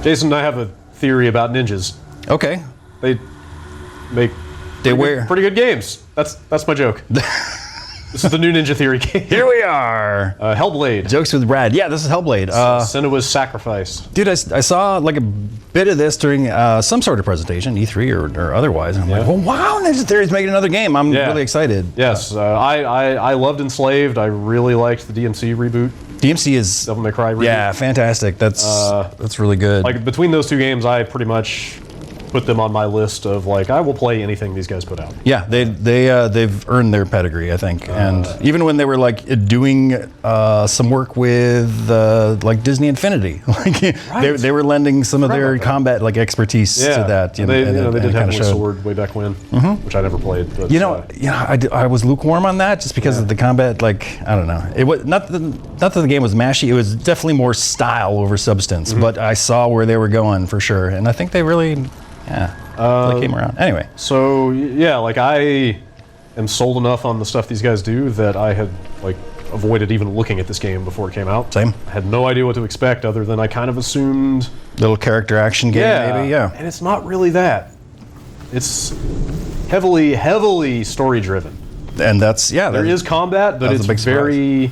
Jason and I have a theory about ninjas. Okay. They make pretty good games. That's my joke. This is the new Ninja Theory game. Here we are. Hellblade. Jokes with Brad. Yeah, this is Hellblade. Senua's Sacrifice. Dude, I saw like a bit of this during some sort of presentation, E3 or otherwise. And I'm like, well, wow, Ninja Theory's making another game. I'm really excited. Yes, I loved Enslaved. I really liked the DMC reboot. DMC is Devil May Cry reboot. Yeah, fantastic. That's really good. Like between those two games, I pretty much put them on my list of like I will play anything these guys put out. Yeah, they've earned their pedigree, I think. And even when they were like doing some work with like Disney Infinity, like they were lending some of their combat like expertise to that. They did Heavenly Sword way back when, which I never played. But, I was lukewarm on that just because of the combat. Like I don't know, it was not that the game was mashy. It was definitely more style over substance. But I saw where they were going for sure, and I think they really. Yeah, they came around. Anyway. So, yeah, like I am sold enough on the stuff these guys do that I had, like, avoided even looking at this game before it came out. Same. I had no idea what to expect other than I kind of assumed... Little character action game, maybe, And it's not really that. It's heavily story-driven. And that's, there is combat, but it's very...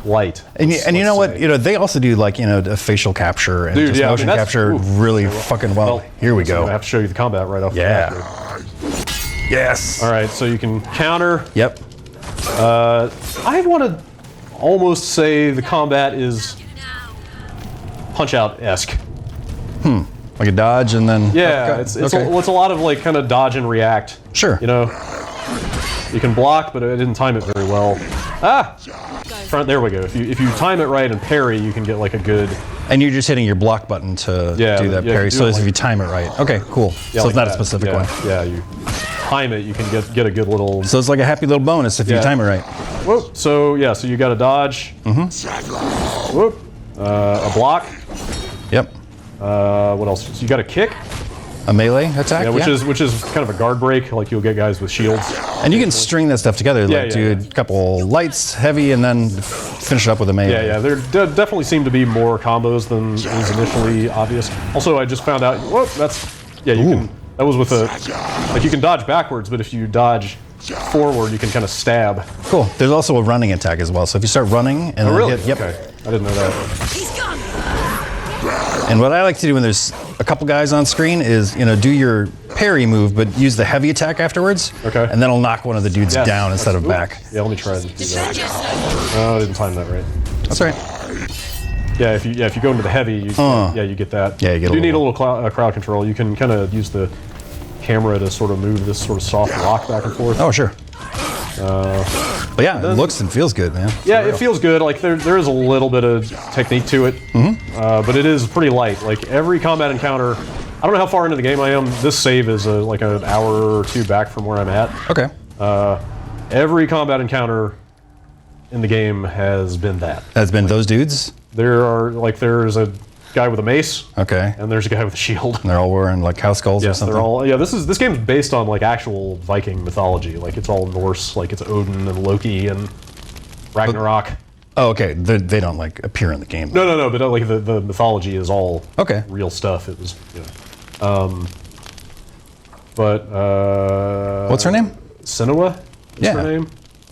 light. And you know what? They also do like the facial capture and motion capture really fucking well. Here we go. I have to show you the combat right off the bat. Yes. All right, so you can counter. Yep. I want to almost say the combat is Punch-Out-esque. Like a dodge and then. Yeah, it's a lot of like kind of dodge and react. Sure. You can block, but I didn't time it very well. There we go. If you time it right and parry, you can get like a good... And you're just hitting your block button to do that parry, so if you time it right. Okay, cool. Yeah, so like it's not a specific one. Yeah, you time it, you can get a good little... So it's like a happy little bonus if you time it right. Whoop. So you got a dodge. Whoop. A block. Yep. What else? So you got a kick. A melee attack? Yeah, which is kind of a guard break, like you'll get guys with shields. And you can string that stuff together, like do a couple lights, heavy, and then finish it up with a melee. Yeah, there definitely seem to be more combos than is initially obvious. Also, I just found out, you can, that was with you can dodge backwards, but if you dodge forward, you can kind of stab. Cool. There's also a running attack as well, so if you start running and really? Okay. I didn't know that. And what I like to do when there's a couple guys on screen is, do your parry move, but use the heavy attack afterwards. Okay. And then I'll knock one of the dudes down instead of back. Yeah, let me try to do that. Oh, I didn't time that right. That's right. Yeah, if you go into the heavy, you get that. Yeah, you get. You do need a little crowd control. You can kind of use the camera to sort of move this sort of soft rock back and forth. Oh, sure. But yeah, it looks and feels good, man. Yeah, it feels good. Like there is a little bit of technique to it, but it is pretty light. Like every combat encounter, I don't know how far into the game I am. This save is like an hour or two back from where I'm at. Okay. Every combat encounter in the game has been that. Has been those dudes? There's a guy with a mace. Okay. And there's a guy with a shield. And they're all wearing like cow skulls or something. They're all. Yeah, this game's based on like actual Viking mythology. Like it's all Norse. Like it's Odin and Loki and Ragnarok. Oh, okay. They don't like appear in the game. No. But like the mythology is all real stuff. It was. But what's her name? Senua. Is her name.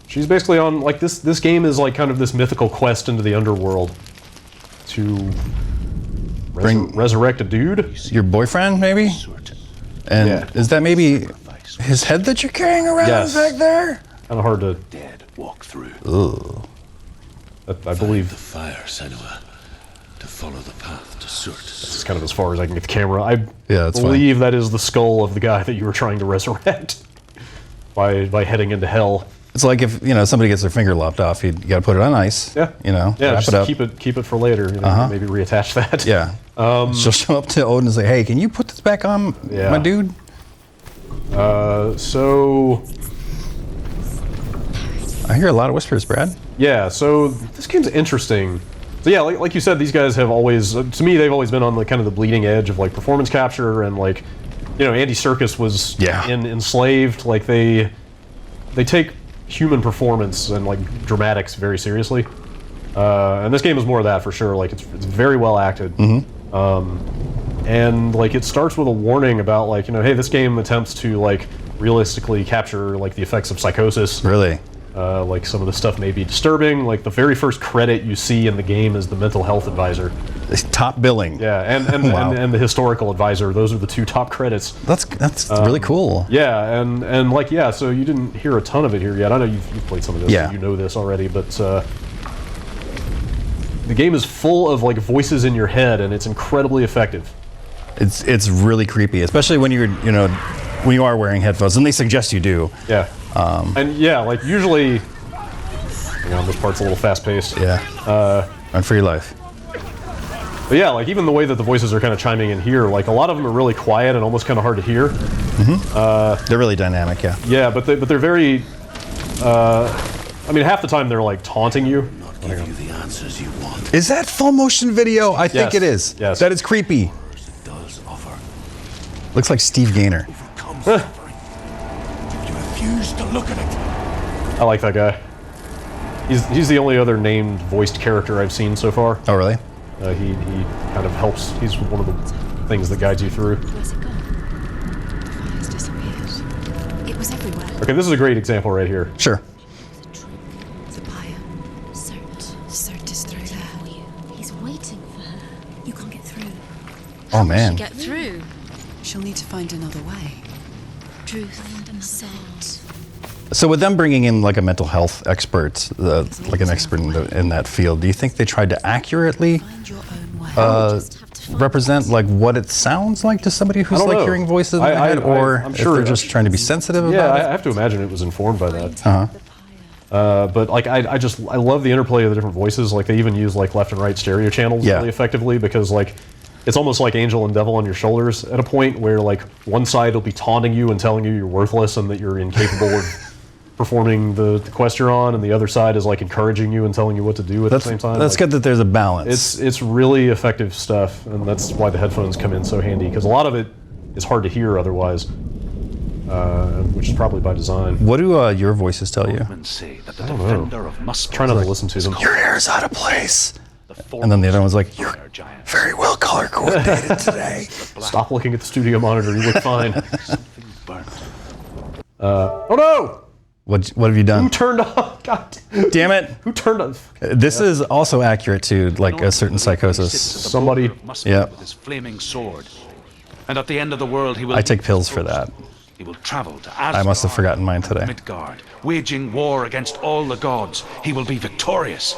She's basically on like this game is like kind of this mythical quest into the underworld to resurrect a dude. Your boyfriend, maybe? And is that maybe his head that you're carrying around back there? Kind of hard to walk through. Ugh. I believe the fire, Senua, to follow the path to Surt. That's kind of as far as I can get the camera. I that's believe that is the skull of the guy that you were trying to resurrect by heading into hell. It's like if somebody gets their finger lopped off, you got to put it on ice. Yeah. Wrap just it up. keep it for later. Maybe reattach that. Yeah. She'll show up to Odin and say, "Hey, can you put this back on, my dude?" So I hear a lot of whispers, Brad. Yeah. So this game's interesting. So yeah, like you said, these guys have always, to me, they've always been on the kind of the bleeding edge of like performance capture and like, Andy Serkis was in Enslaved. Like they take human performance and like dramatics very seriously, and this game is more of that for sure. Like it's very well acted. And like it starts with a warning about like, you know, hey, this game attempts to like realistically capture like the effects of psychosis. Really? Like some of the stuff may be disturbing. Like the very first credit you see in the game is the mental health advisor. It's top billing. Yeah, and Wow. and the historical advisor. Those are the two top credits. That's really cool. Yeah, and like yeah, so you didn't hear a ton of it here yet. I know you've played some of this. Yeah. So you know this already, but the game is full of like voices in your head, and it's incredibly effective. It's really creepy, especially when when you are wearing headphones, and they suggest you do. Yeah. And yeah, like usually, hang on, this part's a little fast-paced. Yeah. Run for your life. But yeah, like even the way that the voices are kind of chiming in here, like a lot of them are really quiet and almost kind of hard to hear. They're really dynamic, yeah. Yeah, but they're very. I mean, half the time they're like taunting you. Not give you the answers you want. Is that full motion video? I think Yes, it is. yes. That is creepy. It does offer. Looks like Steve Gaynor. Overcome suffering. You refuse to look at it. I like that guy. He's the only other named voiced character I've seen so far. Oh, really? He kind of helps. He's one of the things that guides you through. Where's it gone? The fire's disappeared. It was everywhere. Okay, this is a great example right here. Sure. Zapaya. Cert is through there. He's waiting for her. You can't get through. Oh, man. Get through. She'll need to find another way. Truth and scent. So with them bringing in like a mental health expert, like an expert in that field, do you think they tried to accurately Find your own way. Just have to find represent like what it sounds like to somebody who's I don't like know. hearing voices in their I- head, I- or I'm if sure- they're just trying to be sensitive Yeah, about I it? have to imagine it was informed by that. Uh-huh. But like I love the interplay of the different voices. Like they even use like left and right stereo channels Yeah. really effectively because like it's almost like angel and devil on your shoulders at a point where like one side will be taunting you and telling you you're worthless and that you're incapable of performing the quest you're on, and the other side is like encouraging you and telling you what to do at the same time. That's Like, good that there's a balance. It's really effective stuff, and that's why the headphones come in so handy because a lot of it is hard to hear otherwise, which is probably by design. What do your voices tell you? Men say that the defender of Muspelheim Try not to listen to them. Your hair's out of place. the And then the other one's like, fire you're giant. very well color coordinated today. Stop looking at the studio monitor. You look fine. Something burnt. Oh no! What have you Who done? turned off? God Damn it. Who turned off? This is also accurate to like a certain psychosis. Somebody- Yeah. With his flaming sword. And at the end of the world, he will. I take pills for that. He will travel to Asgard. I must have forgotten mine today. Midgard, waging war against all the gods. He will be victorious,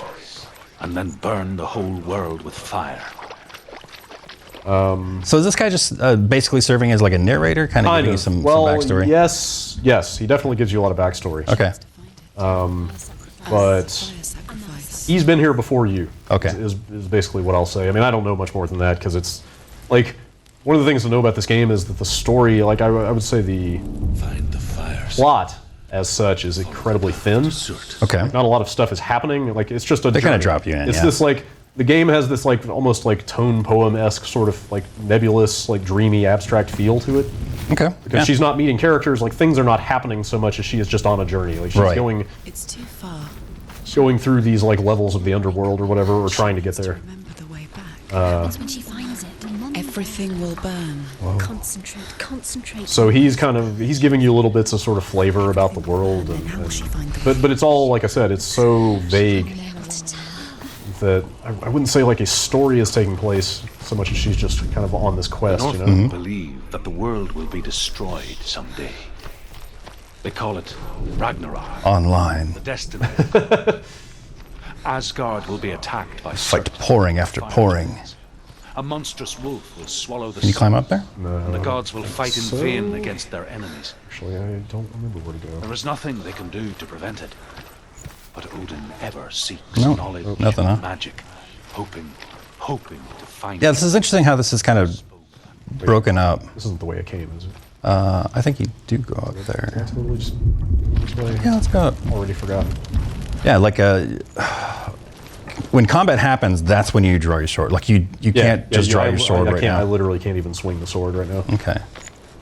and then burn the whole world with fire. So is this guy just basically serving as like a narrator, kind of giving you some backstory? Yes, he definitely gives you a lot of backstory. Okay. But Sacrifice. he's been here before you. Okay. Is basically what I'll say. I mean, I don't know much more than that because it's like one of the things to know about this game is that the story, like I would say, the Find the fire. plot as such is incredibly thin. Desert. Okay. Not a lot of stuff is happening. Like it's just a. They kinda journey. drop you in, It's yeah. this like the game has this like almost like tone poem-esque sort of like nebulous, like dreamy, abstract feel to it. Okay. Because Yeah. she's not meeting characters, like things are not happening so much as she is just on a journey. Like she's Right. It's too far. going through these like levels of the underworld or whatever, or trying to get there. Remember the way back. That's when she finds it. Everything will burn. Concentrate. So he's giving you little bits of sort of flavor about the world, How will she find the but it's all like I said, it's so vague that I wouldn't say like a story is taking place so much as she's just kind of on this quest, you know. Northmen believe that the world will be destroyed someday. They call it Ragnarok, Online. the destiny. Asgard will be attacked by Fight serpents pouring after and pouring. fireflies. A monstrous wolf will swallow the Can you climb up there? and the gods will fight in so. vain against their enemies. Actually, I don't remember where to go. There is nothing they can do to prevent it. But Odin ever seeks No, knowledge nothing, huh? and magic, hoping to find Yeah, this is interesting how this is kind of broken up. This isn't the way it came, is it? I think you do go over there. Totally just this way. Yeah, let's go. Already forgotten. Yeah, like when combat happens, that's when you draw your sword. Like you can't just draw your sword right I now. literally can't even swing the sword right now. Okay.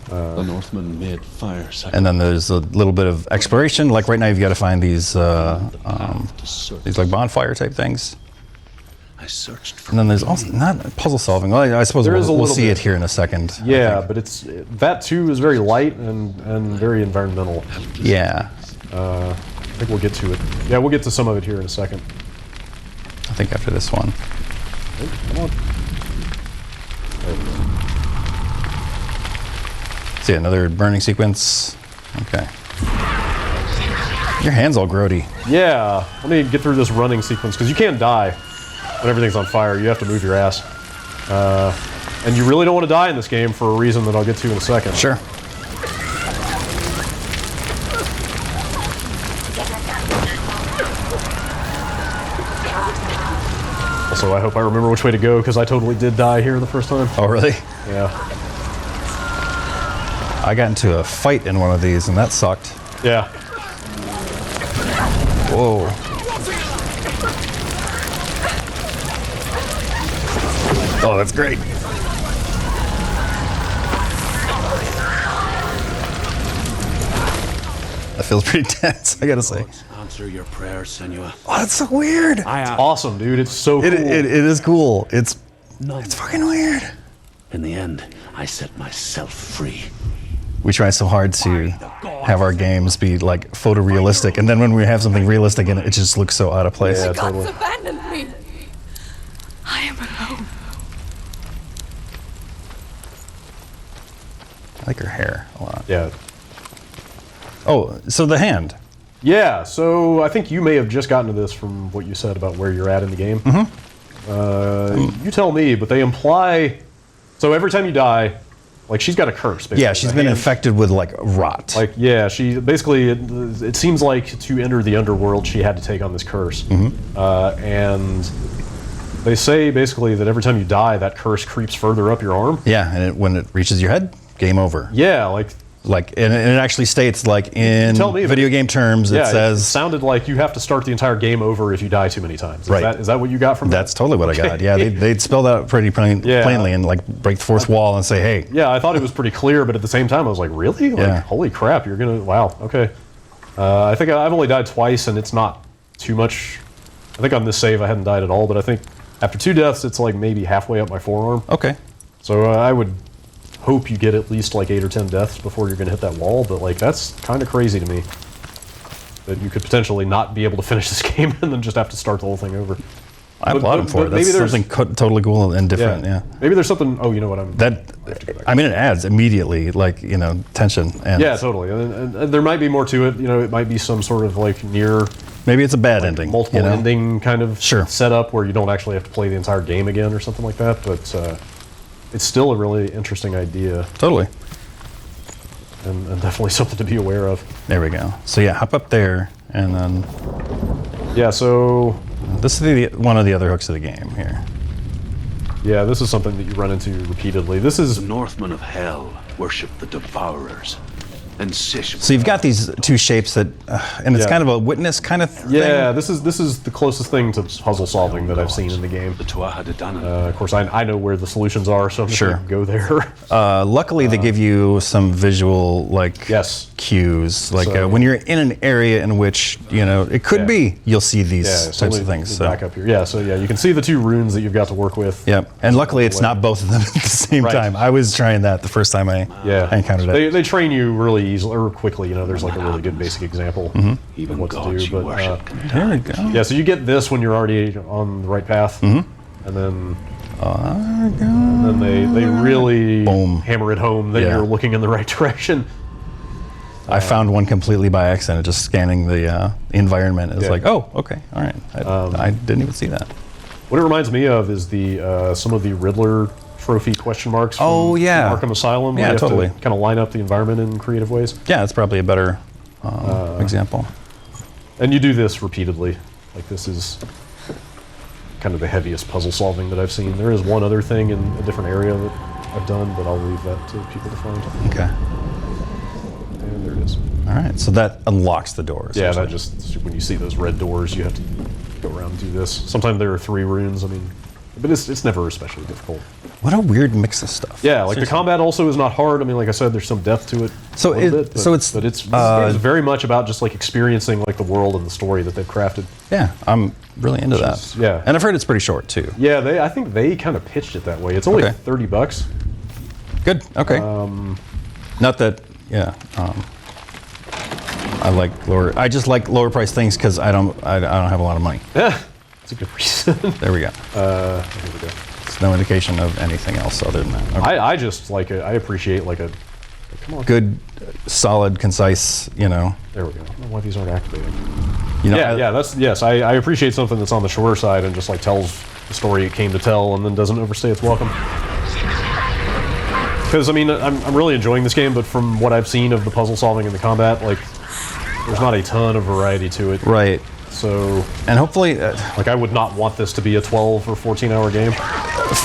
The Northmen made fire And then there's a little bit of exploration. Like right now, you've got to find these to search. like bonfire type things. I searched for And then there's also not puzzle solving. Well, I suppose There is a we'll little see bit. it here in a second. I Yeah, think. but it's that too is very light and very environmental. Yeah. I think we'll get to it. Yeah, we'll get to some of it here in a second. I think after this one. Oh, come on. There it is. See, another burning sequence. Okay. Your hand's all grody. Yeah, let me get through this running sequence because you can't die when everything's on fire. You have to move your ass. And you really don't want to die in this game for a reason that I'll get to in a second. Sure. Also, I hope I remember which way to go because I totally did die here the first time. Oh, really? Yeah. I got into a fight in one of these, and that sucked. Yeah. Whoa. Oh, that's great. That feels pretty tense, I gotta say. answer your prayers, Senua. Oh, that's so weird. I am. Awesome, dude. It's so cool. It is cool. It's fucking weird. In the end, I set myself free. We try so hard to have our games be like photorealistic, and then when we have something realistic in it, it just looks so out of place. Yeah, God's totally. abandoned me. I am alone. I like her hair a lot. Yeah. Oh, so the hand. Yeah, so I think you may have just gotten to this from what you said about where you're at in the game. You tell me, but they imply... So every time you die, like, she's got a curse, basically. Yeah, she's The been hand- infected with like rot. Like, yeah, she... Basically, it seems like to enter the underworld, she had to take on this curse. And they say, basically, that every time you die, that curse creeps further up your arm. Yeah, and when it reaches your head, game over. Yeah, like... Like, and it actually states, like, in Tell me, video game terms, it Yeah, it says... sounded like you have to start the entire game over if you die too many times. Right. Is that what you got from that? That's totally what I got. Yeah, they'd spell that out pretty Yeah. plainly and, like, break the fourth wall and say, hey, Yeah, I thought it was pretty clear, but at the same time, I was like, really? Like, Yeah. holy crap, you're gonna... Wow, okay. I think I've only died twice, and it's not too much. I think on this save, I hadn't died at all, but I think after 2 deaths, it's like maybe halfway up my forearm. okay. So I would hope you get at least like 8 or 10 deaths before you're gonna hit that wall, but like, that's kind of crazy to me. That you could potentially not be able to finish this game and then just have to start the whole thing over. I But- applaud him but- for but it. maybe That's there's- something totally cool and different, yeah. Maybe there's something... Oh, you know what I'm... I mean, it adds immediately, like, you know, tension. And Yeah, totally. And there might be more to it. You know, it might be some sort of like near maybe it's a bad ending. multiple you know? ending kind of Sure. setup where you don't actually have to play the entire game again or something like that. But it's still a really interesting idea Totally. and definitely something to be aware of. There we go. So, yeah, hop up there, and then Yeah, so this is one of the other hooks of the game here. yeah, this is something that you run into repeatedly. This is... The Northmen of Hell worship the Devourers. And Sish. So you've got these two shapes that, and it's Yeah. kind of a witness kind of thing. Yeah, this is the closest thing to puzzle solving that I've seen in the game. The Tuatha De Danann. Of course, I know where the solutions are, so I'm just Sure. gonna go there. Luckily, they give you some visual like Yes. cues, like So- when you're in an area in which you know it could Yeah. be, you'll see these Yeah, types so of let me things. So. back up here. Yeah, so yeah, you can see the 2 runes that you've got to work with. Yep, and luckily it's not both of them at the same Right. time. I was trying that the first time I encountered it. They train you really easily or quickly. You know, there's like a really good basic example Even of what to gods do. you But worship can There we die. go. yeah, so you get this when you're already on the right path, and then they really Boom. hammer it home that Yeah. you're looking in the right direction. I found one completely by accident, just scanning the environment. It's Yeah. like, oh, okay, all right. I didn't even see that. What it reminds me of is the some of the Riddler trophy question marks. From, Oh, yeah. from Arkham Asylum. Yeah, where you have totally. to kind of line up the environment in creative ways. Yeah, it's probably a better example. And you do this repeatedly. Like, this is kind of the heaviest puzzle solving that I've seen. There is one other thing in a different area that I've done, but I'll leave that to people to find. Okay. And there it is. All right, so that unlocks the doors. Yeah, that just, when you see those red doors, you have to go around and do this. Sometimes there are 3 runes, I mean, but it's never especially difficult. What a weird mix of stuff. Yeah, like Seriously. the combat also is not hard. I mean, like I said, there's some depth to it. So a little it- bit, but, so it's, but this game is very much about just like experiencing like the world and the story that they've crafted. Yeah, I'm really into that. yeah. And I've heard it's pretty short too. Yeah, I think they kind of pitched it that way. It's only Okay. $30. Good. Okay. Not that. Yeah. I like lower. I just like lower price things because I don't have a lot of money. Yeah, that's a good reason. There we go. Here we go. It's no indication of anything else other than that. Okay. I just like I appreciate like a. Come on. Good, solid, concise. You know. There we go. I don't know why these aren't activated. You know. Yeah, that's yes. I appreciate something that's on the shorter side and just like tells the story it came to tell and then doesn't overstay its welcome. Because I mean, I'm really enjoying this game, but from what I've seen of the puzzle solving and the combat, like there's not a ton of variety to it. Right. So, And hopefully, like, I would not want this to be a 12 or 14-hour game.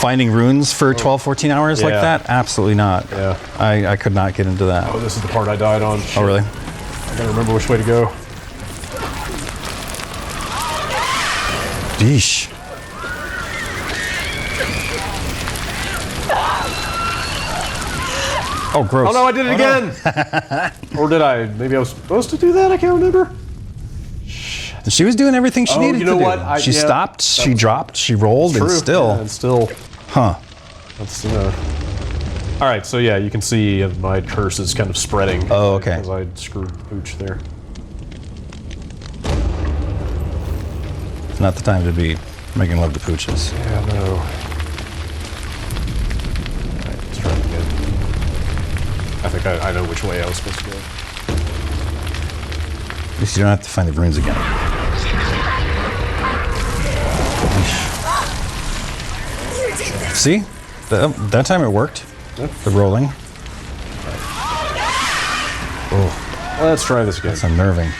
finding runes for 12, 14 hours like Yeah. that, absolutely not. Yeah. I could not get into that. Oh, this is the part I died on. Shit. Oh, really? I gotta remember which way to go. Yeesh. Oh, gross. Oh no, I did it again! Or did I? Maybe I was supposed to do that? I can't remember. She was doing everything she Oh, needed you know to do. what? She yeah, stopped, that she was dropped, she rolled, and True. still. Yeah, and still. Huh. That's, all right, so yeah, you can see my curse is kind of spreading. Oh, okay. Because I screwed Pooch there. It's not the time to be making love to pooches. Yeah, no. Alright, let's try it again. I think I know which way I was supposed to go. At least you don't have to find the runes again. See? That time it worked. Yep. The rolling. Let's try this again. It's unnerving.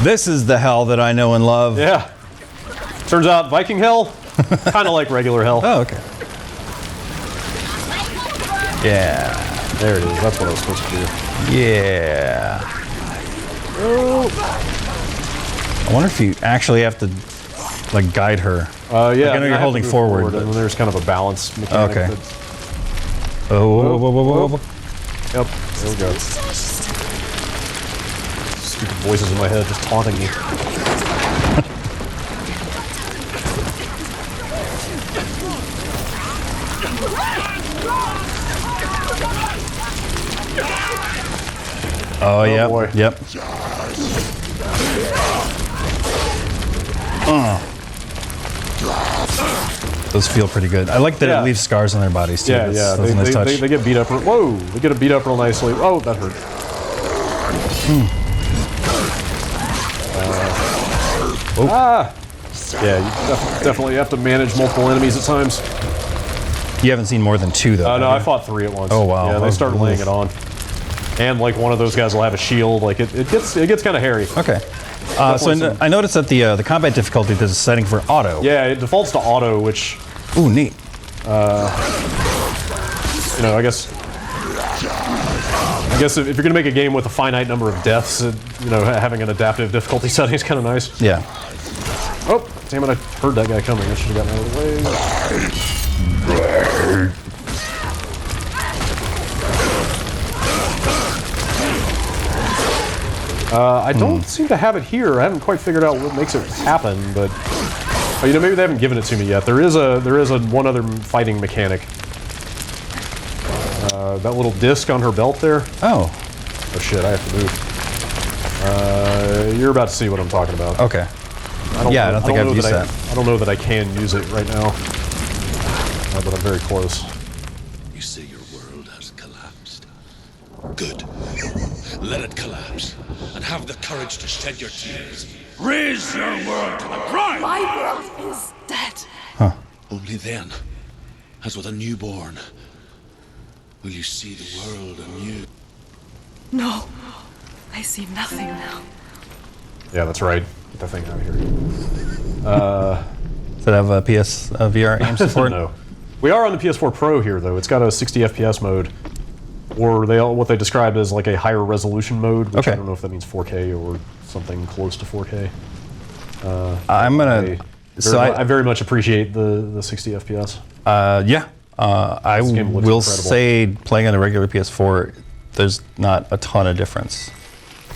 This is the hell that I know and love. Yeah. Turns out Viking hell, kind of like regular hell. Oh, okay. Yeah. There it is. That's what I was supposed to do. Yeah. I wonder if you actually have to, like, guide her. Yeah. I know I you're have to holding move forward, and but- then there's kind of a balance mechanic. Okay. that- Oh, whoa, whoa, whoa, whoa. Yep. There we go. Stupid voices in my head just taunting me. Oh, yep. boy. Yep. Those feel pretty good. I like that Yeah. it leaves scars on their bodies too. Yeah, That's, yeah. that's a nice touch. They get beat up. Whoa! They get beat up real nicely. Oh, that hurt. Yeah, you definitely have to manage multiple enemies at times. You haven't seen more than two though. No, have I fought 3 at once. Oh, wow. Yeah, they Oh, started laying oof. it on. And like one of those guys will have a shield. Like it gets kind of hairy. you? Okay. So some- I noticed that the combat difficulty there's a setting for auto. Yeah, it defaults to auto, which Ooh, neat. I guess if you're gonna make a game with a finite number of deaths, having an adaptive difficulty setting is kind of nice. Yeah. Oh, damn it! I heard that guy coming. I should have gotten out of the way. I don't seem to have it here. I haven't quite figured out what makes it happen, but maybe they haven't given it to me yet. There is a one other fighting mechanic. That little disc on her belt there. Oh. Oh shit! I have to move. You're about to see what I'm talking about. Okay. I don't I don't think I've used that. I don't know that I can use it right now, but I'm very close. You say your world has collapsed. Good. Let it collapse, and have the courage to shed your tears. Raise your world to the prime! My world is dead. Only then, as with a newborn, will you see the world anew. No, I see nothing now. Yeah, that's right. Get that thing out of here. Does it have a PS VR aim support? No. We are on the PS4 Pro here, though. It's got a 60 FPS mode, or what they describe as like a higher resolution mode, which Okay. I don't know if that means 4K or something close to 4K. I'm gonna. I very much appreciate the 60 FPS. Yeah. I game looks will incredible. say, playing on a regular PS4, there's not a ton of difference.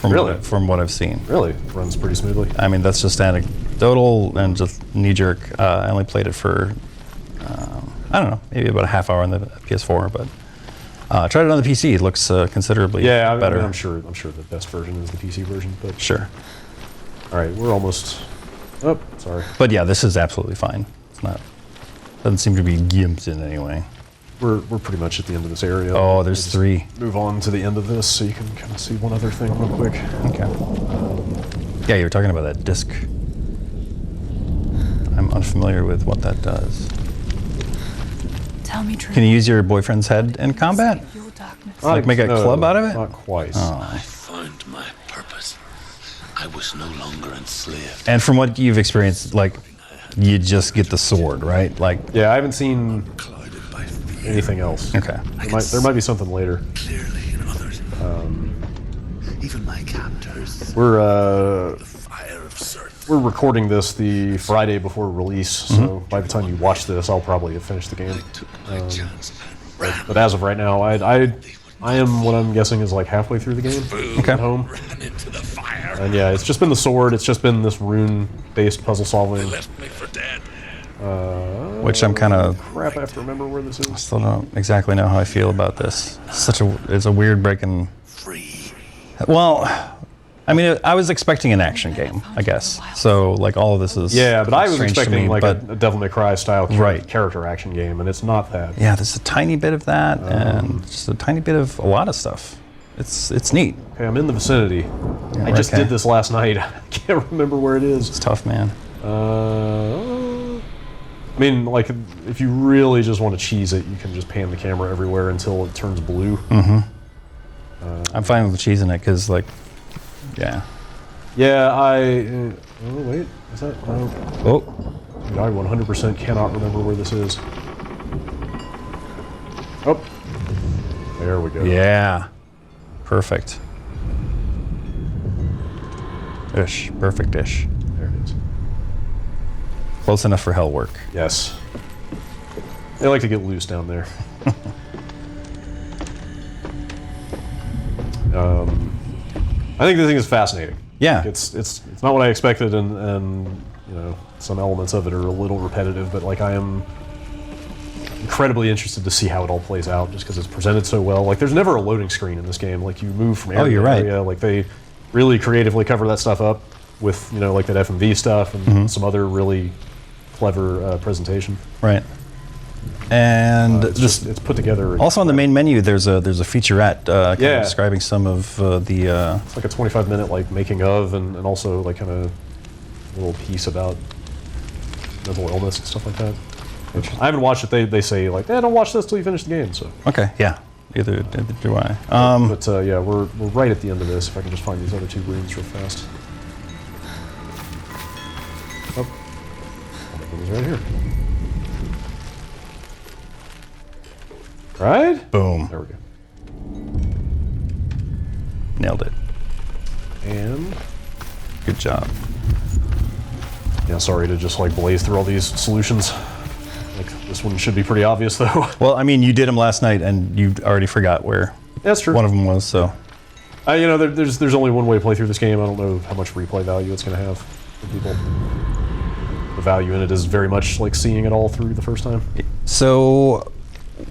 Really? From what I've seen. Really runs pretty smoothly. I mean, that's just anecdotal and just knee-jerk. I only played it for, I don't know, maybe about a half hour on the PS4, but tried it on the PC. It looks considerably better. I'm sure the best version is the PC version, but Sure. all right, we're almost. Oh, sorry. But yeah, this is absolutely fine. It's not, doesn't seem to be gimped in any way. We're pretty much at the end of this area. Oh, there's We'll just 3. Move on to the end of this, so you can kind of see one other thing real quick. Okay. Yeah, you were talking about that disc. I'm unfamiliar with what that does. Tell me truth. Can you use your boyfriend's head in combat? Your darkness. Like make a club out of it? Not quite. I found my purpose. I was no longer enslaved. And from what you've experienced, like, you just get the sword, right? Like, Yeah, I haven't seen Clouded by fear. anything else. okay. There might be something later. Clearly in others. Even my captors. We're The fire of Surth. we're recording this the Friday before release, so by the time you watch this, I'll probably have finished the game. Took my chance and ran. But as of right now, I am what I'm guessing is like halfway through the game. Okay. At home. Ran into the fire. And yeah, it's just been the sword. It's just been this rune-based puzzle solving. Left me for dead. Which I'm kind of Crap, I have to remember where this is. still don't exactly know how I feel about this. It's a weird break in. Free. Well, I mean, I was expecting an action game, I guess. So like all of this is Yeah, but I was strange to expecting me, like but a Devil May Cry style Right. character action game, and it's not that. yeah, there's a tiny bit of that and just a tiny bit of a lot of stuff. It's neat. Okay, I'm in the vicinity. I we're just okay. did this last night. I can't remember where it is. It's tough, man. I mean, like, if you really just want to cheese it, you can just pan the camera everywhere until it turns blue. I'm fine with cheesing it because, like, yeah. Yeah, oh, wait. Is that? No. Oh, Dude, I 100% cannot remember where this is. Oh. There we go. yeah. Perfect. Ish. Perfect-ish. There it is. Close enough for hell work. Yes. They like to get loose down there. I think the thing is fascinating. Yeah. Like, it's not what I expected, and you know, some elements of it are a little repetitive, but like I am incredibly interested to see how it all plays out, just because it's presented so well. Like there's never a loading screen in this game. Like you move from area you're to right. area. Like they really creatively cover that stuff up with, you know, like that FMV stuff and some other really clever presentation. Right. And It's put together. also on the main menu, there's a featurette kind Yeah. of describing some of the. It's like a 25-minute like making of, and also like kind of a little piece about mental illness and stuff like that. Which I haven't watched it. They say like, don't watch this till you finish the game. So, Okay, yeah. Either do I. but yeah, we're right at the end of this. If I can just find these other 2 runes real fast. Oh, one is right here. Right? Boom. There we go. Nailed it. And Good job. yeah, sorry to just like blaze through all these solutions. Like this one should be pretty obvious though. Well, I mean, you did them last night, and you already forgot where That's true. one of them was. So You know, there's only one way to play through this game. I don't know how much replay value it's going to have for people. The value in it is very much like seeing it all through the first time. So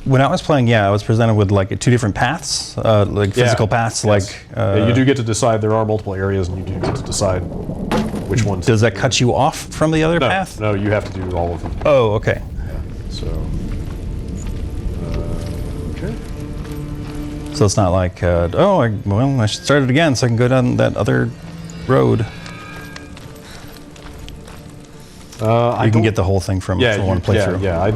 when I was playing, I was presented with like 2 different paths, like physical paths. Yes. Like, Yeah, you do get to decide. There are multiple areas, and you do get to decide which ones. does that cut you off from the other No, path? no, you have to do all of them. Oh, okay. So, okay. So it's not like, I should start it again so I can go down that other road. You can get the whole thing from one playthrough. Yeah, I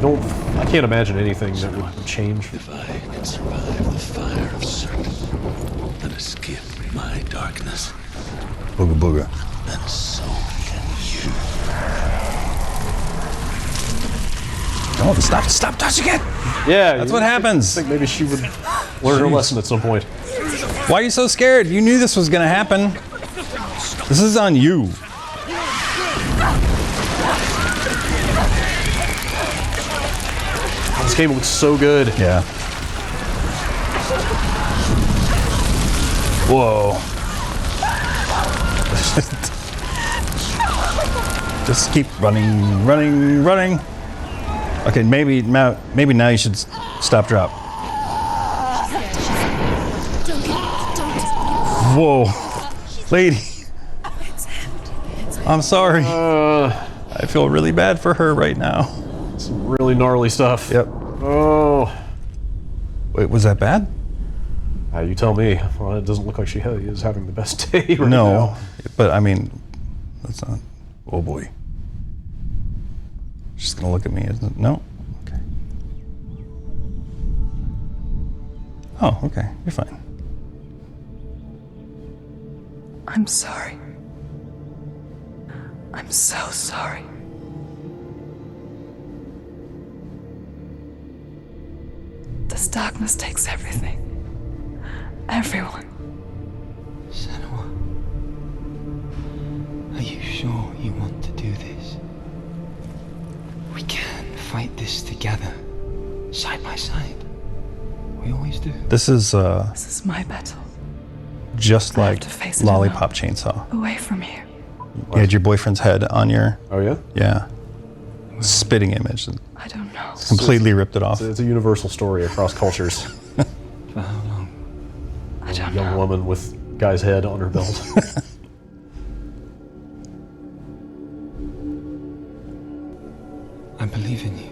can't imagine anything that would change. If I can survive the fire of Surth and escape my darkness, Booga booga. then so can you. Oh, stop touching it! Yeah, That's what happens. I think maybe she would learn her lesson at some point. Why are you so scared? You knew this was gonna happen. This is on you. This game looks so good. Yeah. Whoa. Just keep running, running, running. Okay, maybe now you should stop, drop. Whoa, lady. I'm sorry. I feel really bad for her right now. Some really gnarly stuff. Yep. Oh. Wait, was that bad? You tell me. Well, it doesn't look like she is having the best day right No, now. but I mean, that's not. Oh boy. She's gonna look at me, isn't it? No. Okay. Oh, okay. You're fine. I'm sorry. I'm so sorry. This darkness takes everything. Everyone. Senua, are you sure you want to do this? We can fight this together, side by side. We always do. This is This is my battle. just I have like to face it Lollipop Chainsaw. Away from here. You had your boyfriend's head on your, Oh, yeah? yeah, spitting image. And I don't know. completely ripped it off. It's a universal story across cultures. For how long? I don't Young know. woman with guy's head on her belt. I believe in you.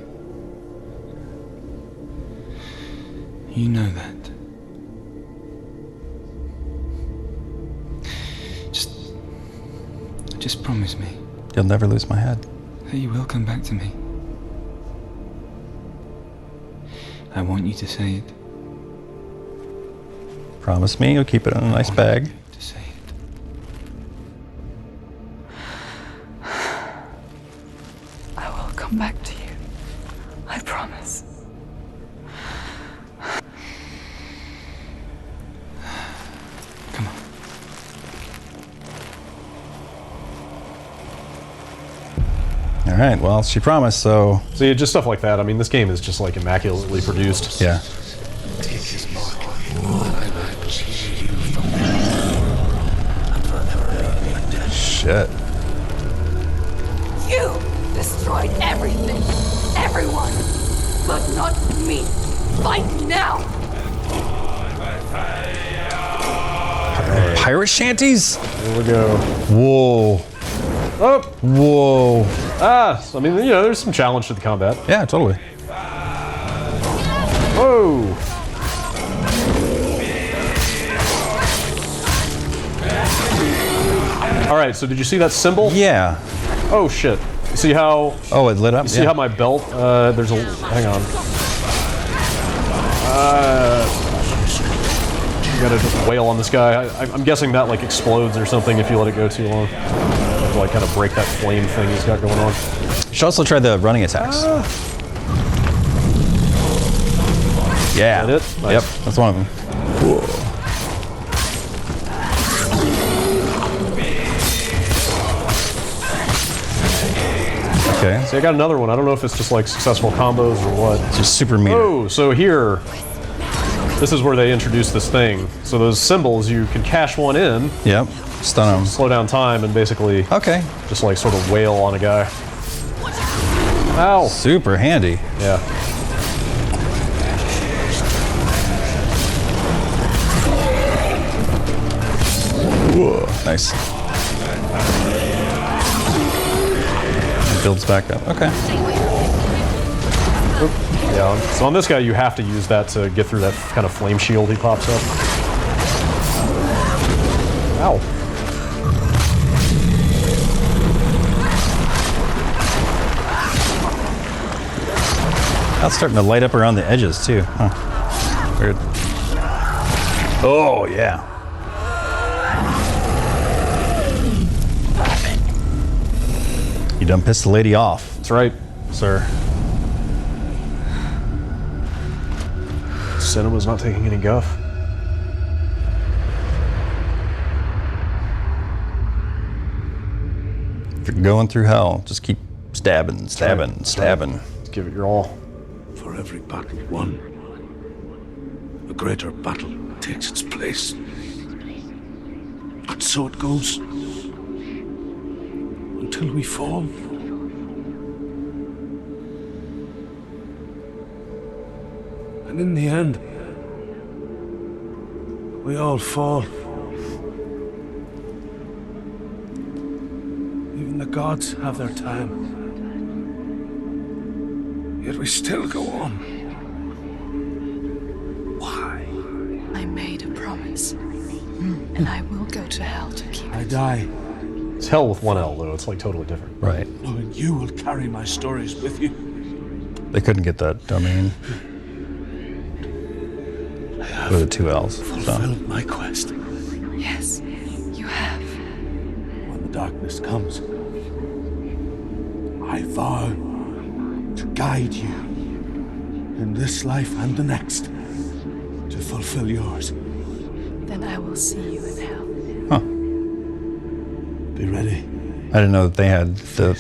You know that. Just promise me You'll never lose my head. that you will come back to me. I want you to say it. Promise me you'll keep it in a nice bag. To say it. I will come back to you. I promise. Come on. All right, well, she promised, so So yeah, just stuff like that. I mean, this game is just like immaculately produced. yeah. Take his mark, and I will change you from and forever be dead. Shit. You destroyed everything, everyone, but not me. Fight now! Pirate shanties? Here we go. Whoa. Oh! Whoa. So, I mean, you know, there's some challenge to the combat. Yeah, totally. Whoa! All right, so did you see that symbol? Yeah. Oh, shit. You see how... Oh, it lit up? You see how my belt, there's a... Hang on. You gotta just wail on this guy. I'm guessing that, like, explodes or something if you let it go too long. To, like, kind of break that flame thing he's got going on. You should also try the running attacks. Yeah. Is that it? Nice. Yep, that's one of them. Okay. See, I got another one. I don't know if it's just, like, successful combos or what. It's just super meter. Oh, so here... This is where they introduce this thing. So those symbols, you can cash one in, Yep. Stun him. slow down time, and basically Okay. just, like, sort of wail on a guy. Ow! Super handy. Yeah. Whoa. Nice. It builds back up. Okay. Yeah, so on this guy, you have to use that to get through that kind of flame shield he pops up. Ow. That's starting to light up around the edges, too. Huh. Weird. Oh, yeah. You done pissed the lady off, That's right. sir. Cinema's not taking any guff. If you're going through hell, just keep stabbing, stabbing, stabbing. Give it your all. For every battle won, a greater battle takes its place. And so it goes. till we fall. And in the end, we all fall. Even the gods have their time. Yet we still go on. Why? I made a promise, and I will go to hell to keep I it. die, It's hell with one L, though. It's like totally different. Right. knowing you will carry my stories with you. They couldn't get that domain with the 2 L's. So. Fulfilled my quest. Yes, you have. When the darkness comes, I vow to guide you in this life and the next to fulfill yours. Then I will see you in hell. Be ready. I didn't know that they had the.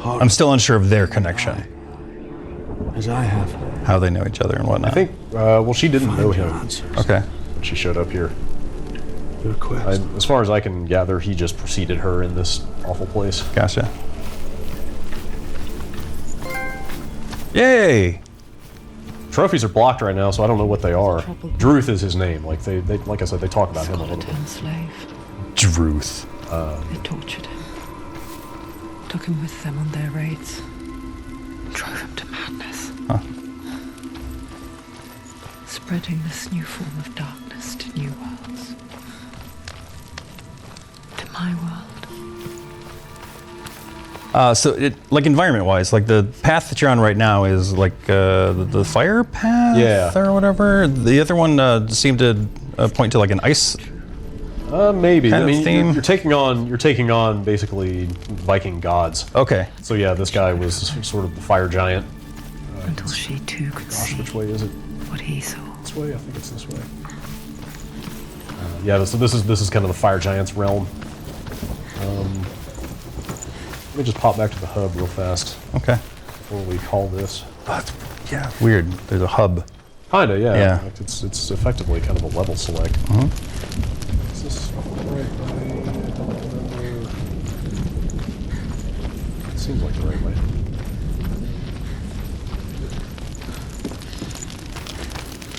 I'm still unsure of their connection, As I have. how they know each other and whatnot. I think, well, she didn't know Find your him answers. Okay. when she showed up here. Your quest. As far as I can gather, he just preceded her in this awful place. Gotcha. Yay! Trophies are blocked right now, so I don't know what they are. Druth is his name. Like they like I said, they talk about him a little bit. Slave. Druth. They tortured him. Took him with them on their raids. Drove him to madness. Huh. Spreading this new form of darkness to new worlds. To my world. So, like environment-wise, like the path that you're on right now is like the fire path, Yeah. or whatever. The other one seemed to point to like an ice. Maybe. Kind I of mean, theme. you're taking on basically Viking gods. Okay. So yeah, this guy was sort of the fire giant. Until she too could see Which way is it? what he saw. This way? I think it's this way. Yeah, so this is kind of the fire giant's realm. Let me just pop back to the hub real fast Okay. before we call this. Yeah. Weird. There's a hub. Kinda, yeah. Yeah. Like it's effectively kind of a level select. Is this the right way? I don't remember. It seems like the right way.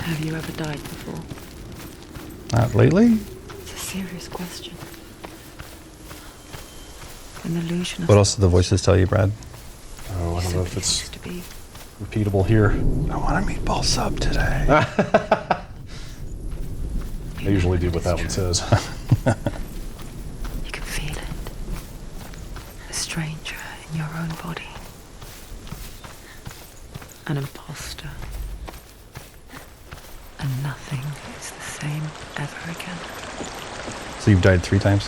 Have you ever died before? Not lately. It's a serious question. An illusion of What else did the voices tell you, Brad? Oh, I don't know if simply it's used to be. repeatable here. I want a meatball sub today. I usually do what that one says. You can feel it. A stranger in your own body. An imposter. And nothing is the same ever again. So you've died 3 times?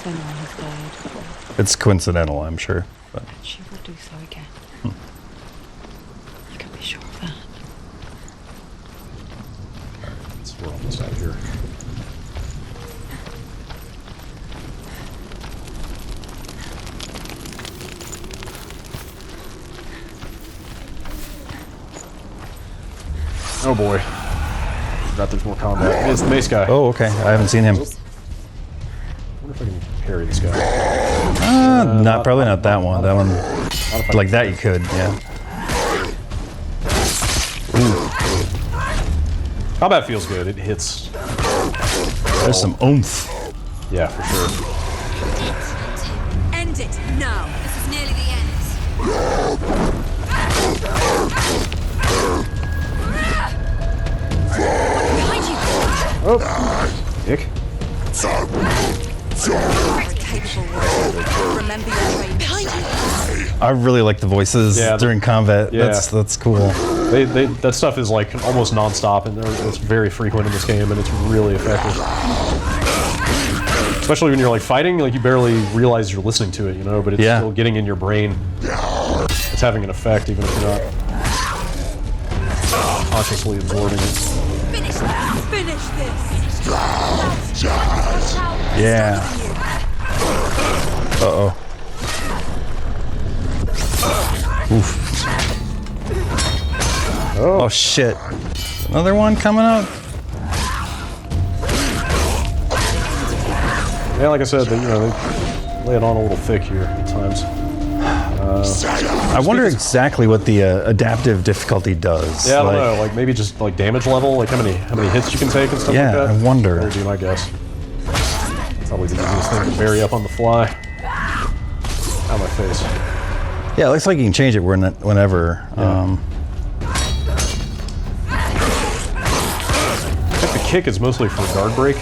Someone has died. It's coincidental, I'm sure. But And she will do so again. You can be sure of that. So we're almost out of here. Oh boy. Forgot there's more combat. It's the mace guy. oh, okay. I haven't seen him. I wonder if I can parry this guy. Not probably not that one. That one, like that, you could. Yeah. Combat feels good. It hits. There's some oomph. Yeah, for sure. End it now. This is nearly the end. Behind you. Oh, Dick. Capable warrior. Remember your training. Behind you. I really like the voices Yeah, during combat. yeah. That's cool. That stuff is like almost non-stop, and it's very frequent in this game, and it's really effective. Especially when you're like fighting, like you barely realize you're listening to it, you know, but it's Yeah. still getting in your brain. It's having an effect, even if you're not consciously absorbing it. Finish this. Finish this. Yeah. Uh-oh. Oof. Oh shit. Another one coming up? Yeah, like I said, they lay it on a little thick here at times. I wonder exactly what the adaptive difficulty does. Yeah, I don't know. Like maybe just like damage level, like how many hits you can take and stuff like that. Yeah, I wonder. That would be my guess. Probably the easiest thing to vary up on the fly. Out my face. Yeah, it looks like you can change it whenever. Yeah. I think the kick is mostly for guard break.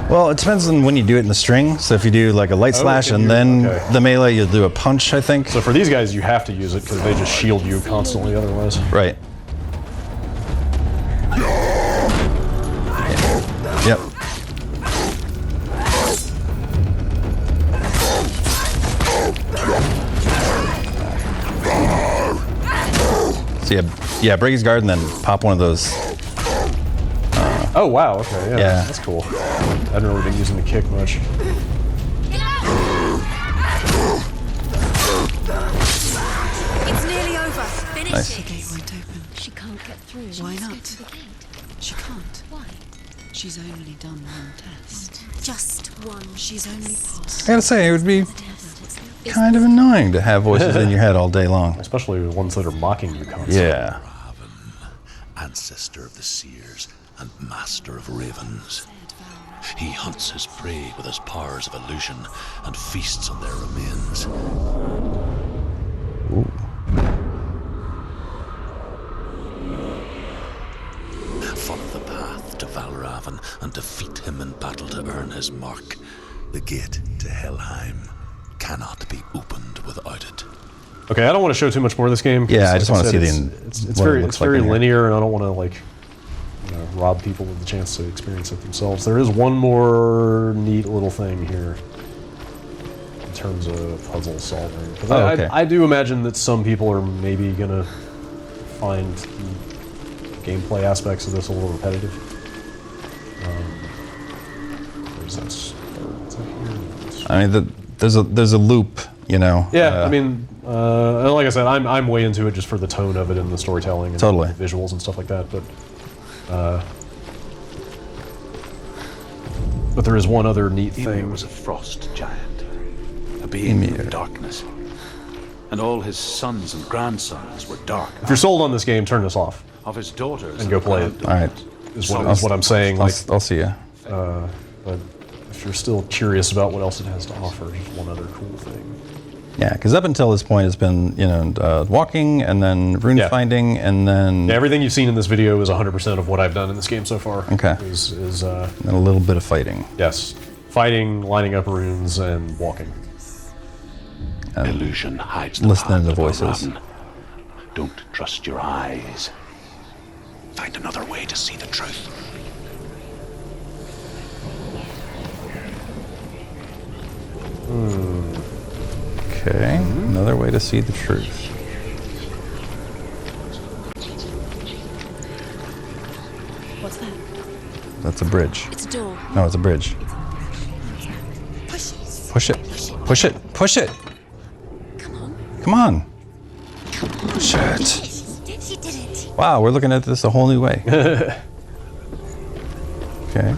Well, it depends on when you do it in the string. So if you do like a light slash and then the melee, you'll do a punch, I think. So for these guys, you have to use it because they just shield you constantly otherwise. Right. Yep. So yeah, break his guard and then pop one of those. Oh wow, okay, Yeah. That's cool. I haven't really been using the kick much. It's nearly over. Finish Nice. The gate won't open. She can't get through. Why Let's go not? to the gate. She can't. Why? She's only done one test. Just one. She's only passed. I gotta say, it would be kind of annoying to have voices in your head all day long. Especially the ones that are mocking you constantly. Yeah. Ancestor of the seers and master of ravens. He hunts his prey with his powers of illusion and feasts on their remains. Follow the path to Valravan and defeat him in battle to earn his mark. The gate to Helheim cannot be opened without it. Okay, I don't want to show too much more of this game. Yeah, I Like just want to said, see it's what it very looks like very in here. linear, and I don't want to like rob people of the chance to experience it themselves. There is one more neat little thing here in terms of puzzle solving. 'Cause okay. I do imagine that some people are maybe gonna find the gameplay aspects of this a little repetitive. Where's that start? Is that here? I mean, there's a loop, you know. Yeah, I mean, and like I said, I'm way into it just for the tone of it and the storytelling and Totally. the visuals and stuff like that. But there is one other neat Ymir thing. was a frost giant, a being Ymir. of darkness. And all his sons and grandsons were dark. If you're sold on this game, turn this off Of his daughters and go play it. All right. Is what I'm saying. Like, I'll see you. but if you're still curious about what else it has to offer, just one other cool thing. Yeah, because up until this point, it's been walking and then rune Yeah. finding and then Yeah, everything you've seen in this video is 100% of what I've done in this game so far. Okay. Is and a little bit of fighting. yes, fighting, lining up runes, and walking. Illusion hides the listening path to voices. Valravan. Don't trust your eyes. Find another way to see the truth. Okay, another way to see the truth. What's that? That's a bridge. It's a door. No, it's a bridge. Push it. Push it. Push it. Push it. Come on. Come on. Push it. She did it. Wow, we're looking at this a whole new way. Okay.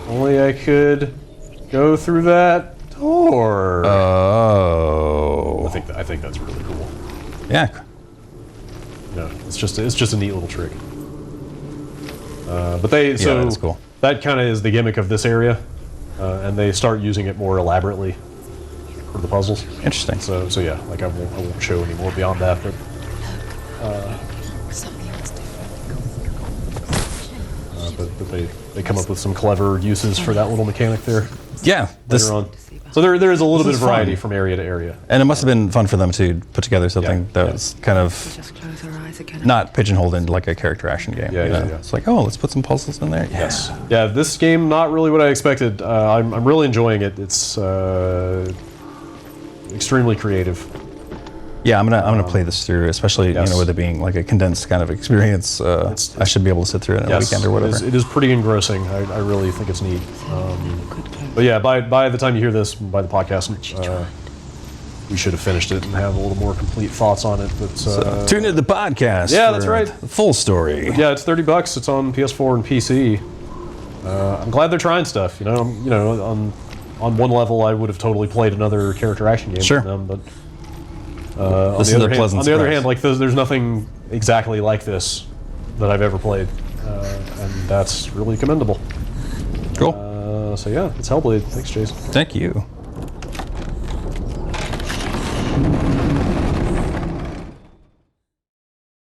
Only I could go through that door. Oh. I think that's really cool. Yeah. No, it's just a neat little trick. But they so that is cool. that kind of is the gimmick of this area, and they start using it more elaborately for the puzzles. Interesting. So yeah, like I won't show any more beyond that, but Something else different. but they come up with some clever uses for that little mechanic there Yeah. This, later on. So there is a little bit is of variety fun. from area to area. and it must have been fun for them to put together something Yeah, that yeah. was kind of Just close her eyes again. not pigeonholed into like a character action game. Yeah, you yeah, know? yeah. It's like, oh, let's put some puzzles in there. Yes. Yeah, this game, not really what I expected. I'm really enjoying it. It's extremely creative. Yeah, I'm gonna play this through, especially Yes. with it being like a condensed kind of experience. I should be able to sit through it in a Yes, weekend or whatever. it is pretty engrossing. I really think it's neat. But yeah, by the time you hear this, by the podcast, we should have finished it and have a little more complete thoughts on it. But Tune into the podcast. Yeah, for that's right. the full story. yeah, it's $30. It's on PS4 and PC. I'm glad they're trying stuff. On one level, I would have totally played another character action game Sure. from them, but This is a pleasant on the other surprise. hand, like there's nothing exactly like this that I've ever played, and that's really commendable. Cool. So yeah, it's Hellblade. Thanks, Jason. Thank you.